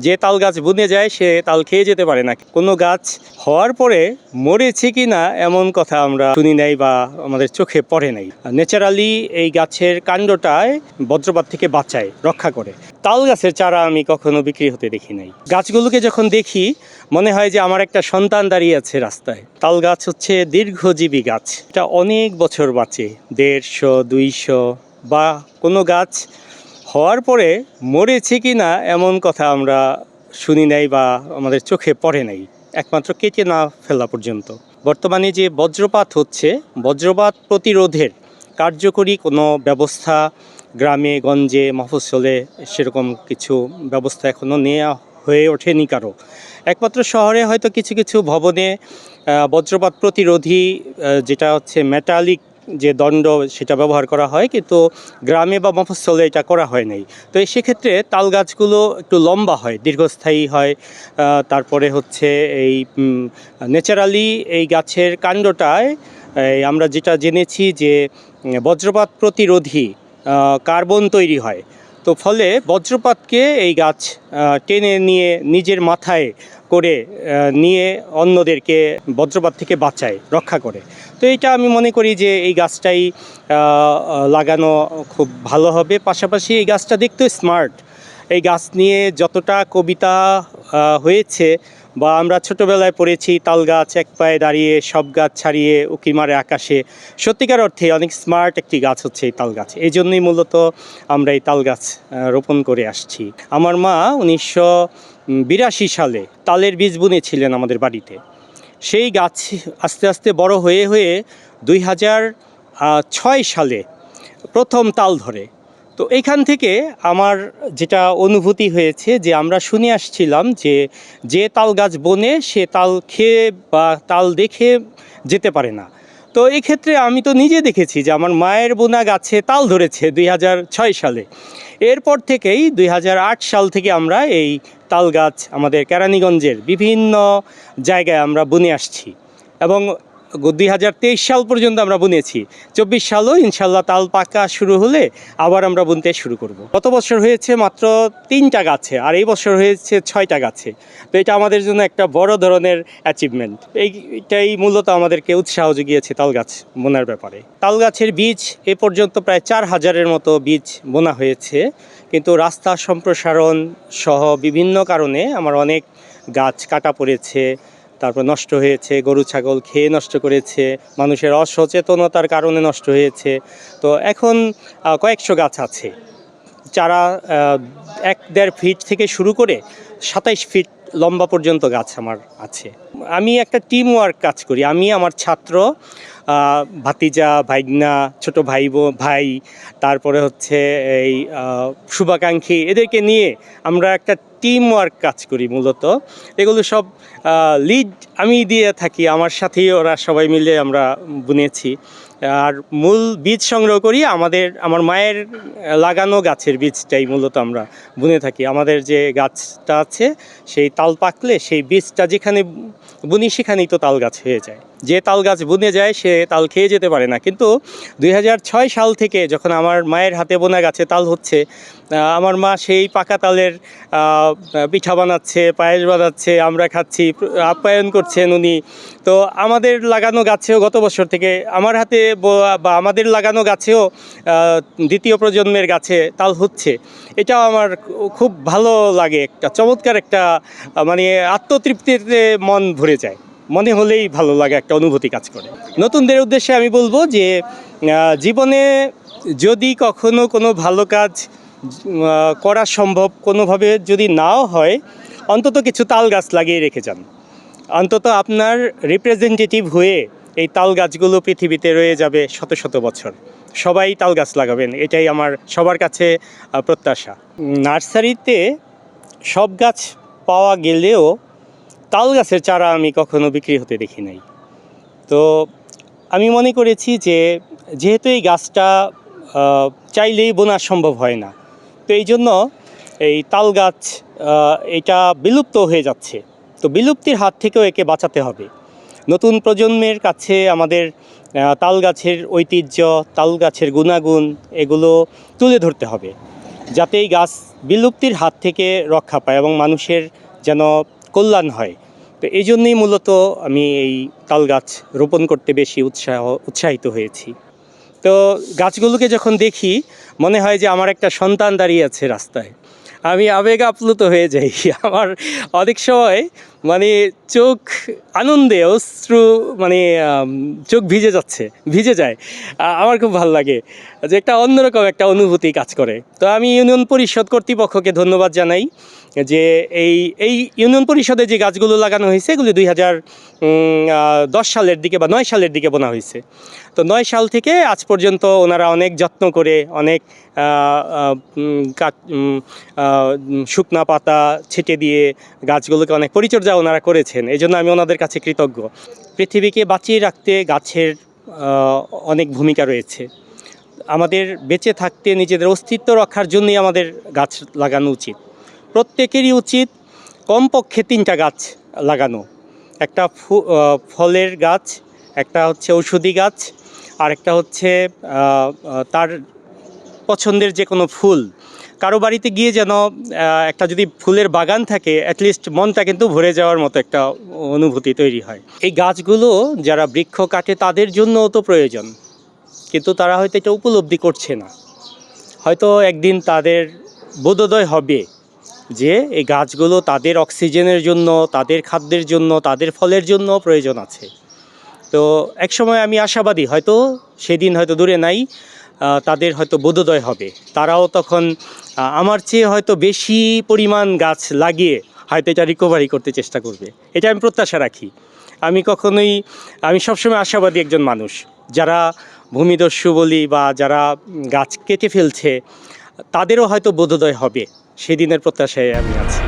যে তাল গাছ বুনে যায় সে তাল খেয়ে যেতে পারে না। কোনো গাছ হওয়ার পরে মরেছে কি না এমন কথা আমরা শুনি নাই বা আমাদের চোখে পড়ে নাই। ন্যাচারালি এই গাছের কাণ্ডটায় বজ্রপাত থেকে বাঁচায়, রক্ষা করে। তাল গাছের চারা আমি কখনো বিক্রি হতে দেখি নাই। গাছগুলোকে যখন দেখি মনে হয় যে আমার একটা সন্তান দাঁড়িয়ে আছে রাস্তায়। তাল গাছ হচ্ছে দীর্ঘজীবী গাছ, এটা অনেক বছর বাঁচে, 150, 200, বা কোনো গাছ হওয়ার পরে মরেছে কি না এমন কথা আমরা শুনি নাই বা আমাদের চোখে পড়ে নাই, একমাত্র কেটে না ফেলা পর্যন্ত। বর্তমানে যে বজ্রপাত হচ্ছে, বজ্রপাত প্রতিরোধের কার্যকরী কোনো ব্যবস্থা গ্রামে গঞ্জে মফস্বলে সেরকম কিছু ব্যবস্থা এখনও নেওয়া হয়ে ওঠেনি কারো। একমাত্র শহরে হয়তো কিছু কিছু ভবনে বজ্রপাত প্রতিরোধী যেটা হচ্ছে মেটালিক যে দণ্ড সেটা ব্যবহার করা হয়, কিন্তু গ্রামে বা মফস্বলে এটা করা হয় নাই। তো সেক্ষেত্রে তাল গাছগুলো একটু লম্বা হয়, দীর্ঘস্থায়ী হয়। তারপরে হচ্ছে এই ন্যাচারালি এই গাছের কাণ্ডটায় আমরা যেটা জেনেছি যে বজ্রপাত প্রতিরোধী কার্বন তৈরি হয়। তো ফলে বজ্রপাতকে এই গাছ টেনে নিয়ে নিজের মাথায় করে নিয়ে অন্যদেরকে বজ্রপাত থেকে বাঁচায়, রক্ষা করে। তো এইটা আমি মনে করি যে এই গাছটাই লাগানো খুব ভালো হবে। পাশাপাশি এই গাছটা দেখতেও স্মার্ট। এই গাছ নিয়ে যতটা কবিতা হয়েছে বা আমরা ছোটোবেলায় পড়েছি, তাল গাছ এক পায়ে দাঁড়িয়ে সব গাছ ছাড়িয়ে উঁকি মারে আকাশে, সত্যিকার অর্থে অনেক স্মার্ট একটি গাছ হচ্ছে এই তাল গাছ। এই জন্যই মূলত আমরা এই তাল গাছ রোপণ করে আসছি। আমার মা 1982 সালে তালের বীজ বুনেছিলেন আমাদের বাড়িতে। সেই গাছ আস্তে আস্তে বড় হয়ে হয়ে 2006 সালে প্রথম তাল ধরে। তো এইখান থেকে আমার যেটা অনুভূতি হয়েছে যে আমরা শুনে আসছিলাম যে যে তাল গাছ বনে সে তাল খেয়ে বা তাল দেখে যেতে পারে না। তো এই ক্ষেত্রে আমি তো নিজে দেখেছি যে আমার মায়ের বোনা গাছে তাল ধরেছে 2006 সালে। এরপর থেকেই 2008 সাল থেকে আমরা এই তাল গাছ আমাদের কেরানীগঞ্জের বিভিন্ন জায়গায় আমরা বুনে আসছি এবং 2023 সাল পর্যন্ত আমরা বুনেছি। 24 সালও ইনশাল্লাহ তাল পাকা শুরু হলে আবার আমরা বুনতে শুরু করব। গত বছর হয়েছে মাত্র 3টা গাছে, আর এই বছর হয়েছে 6টা গাছে। তো এটা আমাদের জন্য একটা বড় ধরনের অ্যাচিভমেন্ট। এইটাই মূলত আমাদেরকে উৎসাহ জুগিয়েছে তাল গাছ বোনার ব্যাপারে। তাল গাছের বীজ এ পর্যন্ত প্রায় 4000-এর মতো বীজ বোনা হয়েছে, কিন্তু রাস্তা সম্প্রসারণ সহ বিভিন্ন কারণে আমার অনেক গাছ কাটা পড়েছে, তারপর নষ্ট হয়েছে, গরু ছাগল খেয়ে নষ্ট করেছে, মানুষের অসচেতনতার কারণে নষ্ট হয়েছে। তো এখন কয়েকশো গাছ আছে, চারা 1-1.5 ফিট থেকে শুরু করে 27 ফিট লম্বা পর্যন্ত গাছ আমার আছে। আমি একটা টিম ওয়ার্ক কাজ করি। আমি, আমার ছাত্র, ভাতিজা, ভাইগনা, ছোট ভাই, তারপরে হচ্ছে এই শুভাকাঙ্ক্ষী, এদেরকে নিয়ে আমরা একটা টিম ওয়ার্ক কাজ করি। মূলত এগুলো সব লিড আমি দিয়ে থাকি, আমার সাথেই ওরা সবাই মিলে আমরা বুনেছি। আর মূল বীজ সংগ্রহ করি আমার মায়ের লাগানো গাছের বীজটাই মূলত আমরা বুনে থাকি। আমাদের যে গাছটা আছে সেই তাল পাকলে সেই বীজটা যেখানে বুনি সেখানেই তো তাল গাছ হয়ে যায়। যে তাল গাছ বুনে যায় সে তাল খেয়ে যেতে পারে না। কিন্তু 2006 সাল থেকে যখন আমার মায়ের হাতে বোনা গাছে তাল হচ্ছে, আমার মা সেই পাকা তালের পিঠা বানাচ্ছে, পায়েস বানাচ্ছে, আমরা খাচ্ছি, আপ্যায়ন করছেন উনি। তো আমাদের লাগানো গাছেও গত বছর থেকে আমার হাতে বা আমাদের লাগানো গাছেও দ্বিতীয় প্রজন্মের গাছে তাল হচ্ছে। এটাও আমার খুব ভালো লাগে, একটা চমৎকার একটা মানে আত্মতৃপ্তিতে মন ভরে যায়। মনে হলেই ভালো লাগে, একটা অনুভূতি কাজ করে। নতুনদের উদ্দেশ্যে আমি বলবো যে জীবনে যদি কখনো কোনো ভালো কাজ করা সম্ভব কোনোভাবে যদি নাও হয়, অন্তত কিছু তাল গাছ লাগিয়ে রেখে যান। অন্তত আপনার রিপ্রেজেন্টেটিভ হয়ে এই তাল গাছগুলো পৃথিবীতে রয়ে যাবে শত শত বছর। সবাই তাল গাছ লাগাবেন, এটাই আমার সবার কাছে প্রত্যাশা। নার্সারিতে সব গাছ পাওয়া গেলেও তাল গাছের চারা আমি কখনো বিক্রি হতে দেখি নাই। তো আমি মনে করেছি যে যেহেতু এই গাছটা চাইলেই বোনা সম্ভব হয় না, তো এই জন্য এই তাল গাছ এটা বিলুপ্ত হয়ে যাচ্ছে। তো বিলুপ্তির হাত থেকেও একে বাঁচাতে হবে। নতুন প্রজন্মের কাছে আমাদের তাল গাছের ঐতিহ্য, তাল গাছের গুণাগুণ এগুলো তুলে ধরতে হবে, যাতে এই গাছ বিলুপ্তির হাত থেকে রক্ষা পায় এবং মানুষের যেন কল্যাণ হয়। তো এই জন্যই মূলত আমি এই তাল গাছ রোপণ করতে বেশি উৎসাহিত হয়েছি। তো গাছগুলোকে যখন দেখি মনে হয় যে আমার একটা সন্তান দাঁড়িয়ে আছে রাস্তায়, আমি আবেগ আপ্লুত হয়ে যাই। আমার অনেক সময় মানে চোখ আনন্দে অশ্রু মানে চোখ ভিজে যায়। আমার খুব ভালো লাগে যে একটা অন্যরকম একটা অনুভূতি কাজ করে। তো আমি ইউনিয়ন পরিষদ কর্তৃপক্ষকে ধন্যবাদ জানাই যে এই এই ইউনিয়ন পরিষদে যে গাছগুলো লাগানো হয়েছে এগুলি 2010 সালের দিকে বা 9 সালের দিকে বোনা হয়েছে। তো 9 সাল থেকে আজ পর্যন্ত ওনারা অনেক যত্ন করে অনেক শুকনা পাতা ছেটে দিয়ে গাছগুলোকে অনেক পরিচর্যা ওনারা করেছেন। এই জন্য আমি ওনাদের কাছে কৃতজ্ঞ। পৃথিবীকে বাঁচিয়ে রাখতে গাছের অনেক ভূমিকা রয়েছে। আমাদের বেঁচে থাকতে নিজেদের অস্তিত্ব রক্ষার জন্যই আমাদের গাছ লাগানো উচিত। প্রত্যেকেরই উচিত কমপক্ষে 3টা গাছ লাগানো। একটা ফলের গাছ, একটা হচ্ছে ঔষধি গাছ, আর একটা হচ্ছে তার পছন্দের যে কোনো ফুল। কারো বাড়িতে গিয়ে যেন একটা যদি ফুলের বাগান থাকে অ্যাটলিস্ট মনটা কিন্তু ভরে যাওয়ার মতো একটা অনুভূতি তৈরি হয়। এই গাছগুলো যারা বৃক্ষ কাটে তাদের জন্যও তো প্রয়োজন, কিন্তু তারা হয়তো এটা উপলব্ধি করছে না। হয়তো একদিন তাদের বোধোদয় হবে যে এই গাছগুলো তাদের অক্সিজেনের জন্য, তাদের খাদ্যের জন্য, তাদের ফলের জন্য প্রয়োজন আছে। তো একসময় আমি আশাবাদী হয়তো সেদিন হয়তো দূরে নাই, তাদের হয়তো বোধোদয় হবে। তারাও তখন আমার চেয়ে হয়তো বেশি পরিমাণ গাছ লাগিয়ে হয়তো এটা রিকভারি করতে চেষ্টা করবে। এটা আমি প্রত্যাশা রাখি। আমি সবসময় আশাবাদী একজন মানুষ। যারা ভূমিদস্যু বলি বা যারা গাছ কেটে ফেলছে তাদেরও হয়তো বোধোদয় হবে, সেদিনের প্রত্যাশায় আমি আছি।